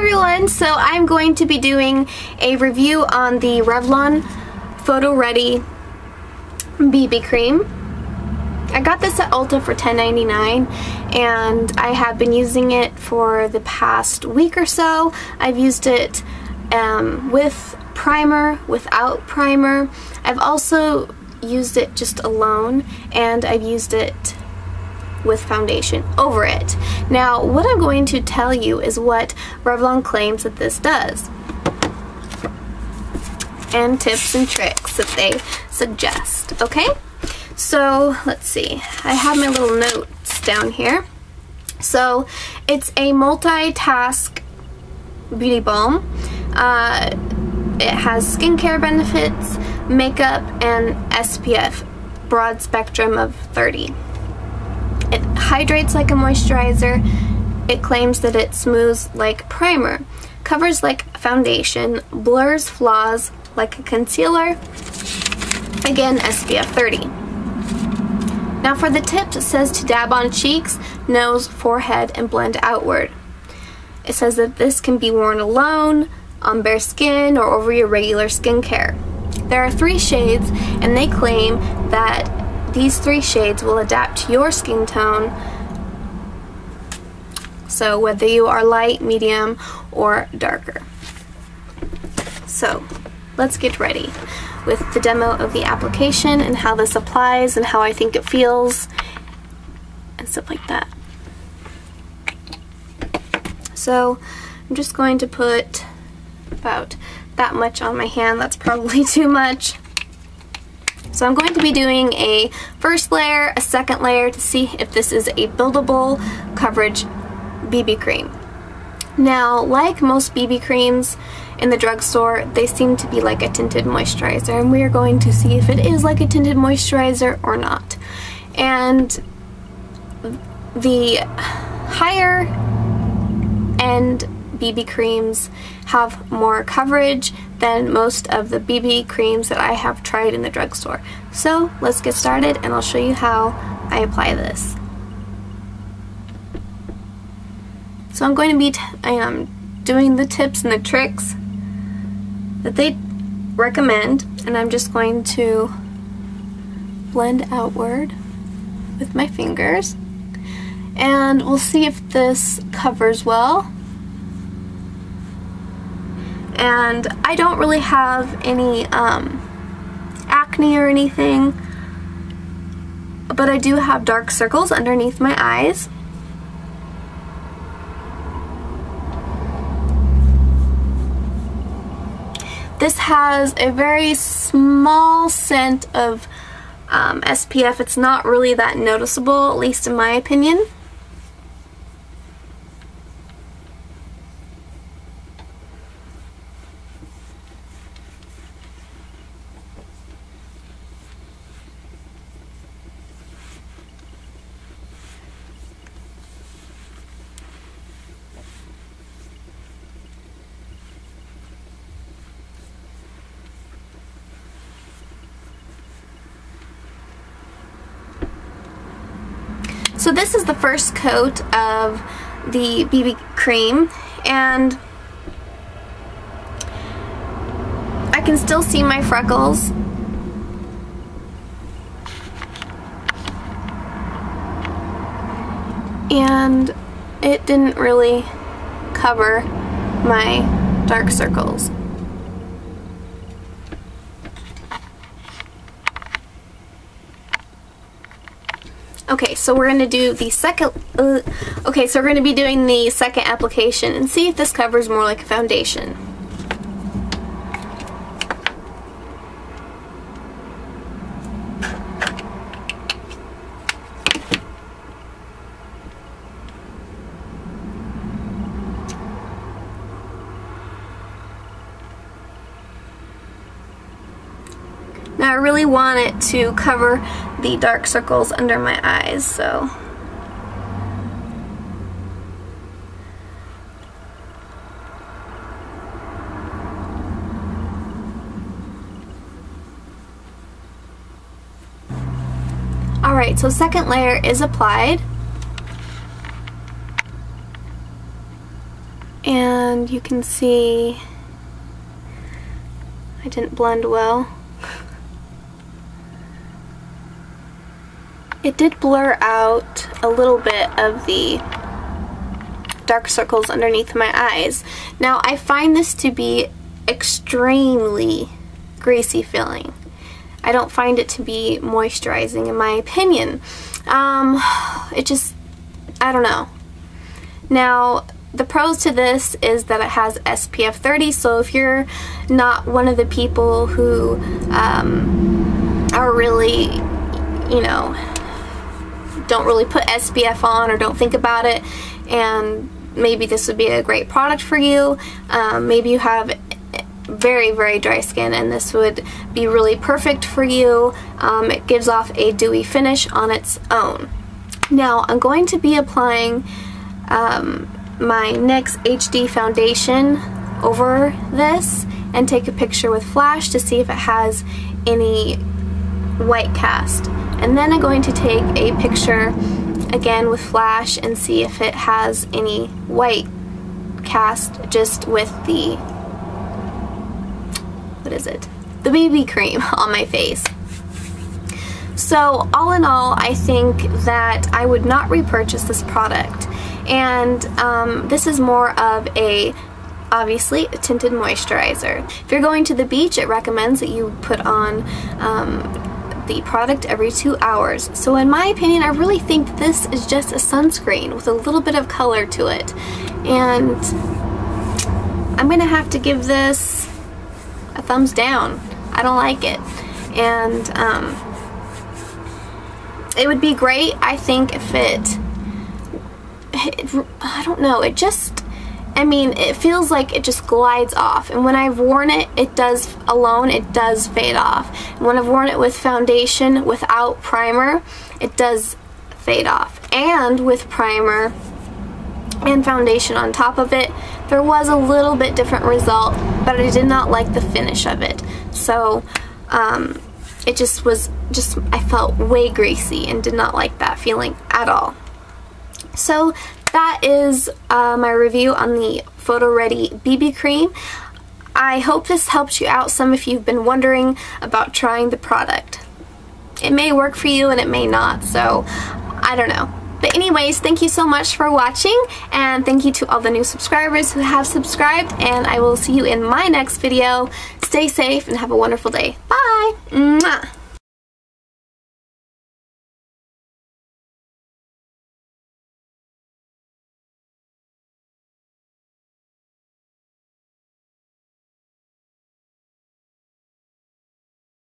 everyone, so I'm going to be doing a review on the Revlon Photo Ready BB cream. I got this at Ulta for $10.99 and I have been using it for the past week or so. I've used it with primer, without primer. I've also used it just alone, and I've used it with foundation over it. Now, what I'm going to tell you is what Revlon claims that this does, and tips and tricks that they suggest, okay? So, let's see. I have my little notes down here. So, it's a multitask beauty balm. It has skincare benefits, makeup, and SPF, broad spectrum of 30. It hydrates like a moisturizer. It claims that it smooths like primer, covers like foundation, blurs flaws like a concealer. Again, SPF 30. Now for the tips, it says to dab on cheeks, nose, forehead, and blend outward. It says that this can be worn alone, on bare skin, or over your regular skincare. There are 3 shades, and they claim that these 3 shades will adapt to your skin tone, so whether you are light, medium, or darker. So let's get ready with the demo of the application and how this applies and how I think it feels and stuff like that. So I'm just going to put about that much on my hand. That's probably too much. So I'm going to be doing a first layer, a second layer to see if this is a buildable coverage BB cream. Now, like most BB creams in the drugstore, they seem to be like a tinted moisturizer, and we are going to see if it is like a tinted moisturizer or not. And the higher end BB creams have more coverage than most of the BB creams that I have tried in the drugstore. So let's get started and I'll show you how I apply this. So I'm going to be doing the tips and the tricks that they recommend, and I'm just going to blend outward with my fingers, and we'll see if this covers well. And I don't really have any acne or anything, but I do have dark circles underneath my eyes. This has a very small scent of SPF. It's not really that noticeable, at least in my opinion. So this is the first coat of the BB cream, and I can still see my freckles. And it didn't really cover my dark circles. Okay, so we're going to do the second, so we're going to be doing the second application and see if this covers more like a foundation. Now I really want it to cover the dark circles under my eyes, so Alright, so second layer is applied. and you can see I didn't blend well. It did blur out a little bit of the dark circles underneath my eyes. Now I find this to be extremely greasy feeling. I don't find it to be moisturizing in my opinion. It just, I don't know. Now the pros to this is that it has SPF 30, so if you're not one of the people who are really, you know, don't really put SPF on or don't think about it, and maybe this would be a great product for you. Maybe you have very, very dry skin and this would be really perfect for you. It gives off a dewy finish on its own. Now I'm going to be applying my NYX HD foundation over this and take a picture with flash to see if it has any white cast. And then I'm going to take a picture again with flash and see if it has any white cast just with the, what is it? The BB cream on my face. So all in all, I think that I would not repurchase this product. And this is more of a, obviously, a tinted moisturizer. If you're going to the beach, it recommends that you put on the product every 2 hours. So in my opinion, I really think this is just a sunscreen with a little bit of color to it. And I'm gonna have to give this a thumbs down. I don't like it. And it would be great, I think, if I don't know, it just, I mean, it feels like it just glides off, and when I've worn it, it does alone, it does fade off. And when I've worn it with foundation without primer, it does fade off. And with primer and foundation on top of it, there was a little bit different result, but I did not like the finish of it. So it just was, I felt way greasy and did not like that feeling at all. So that is my review on the Photo Ready BB cream. I hope this helps you out some if you've been wondering about trying the product. It may work for you and it may not, so I don't know. But anyways, thank you so much for watching, and thank you to all the new subscribers who have subscribed, and I will see you in my next video. Stay safe and have a wonderful day. Bye! Mwah.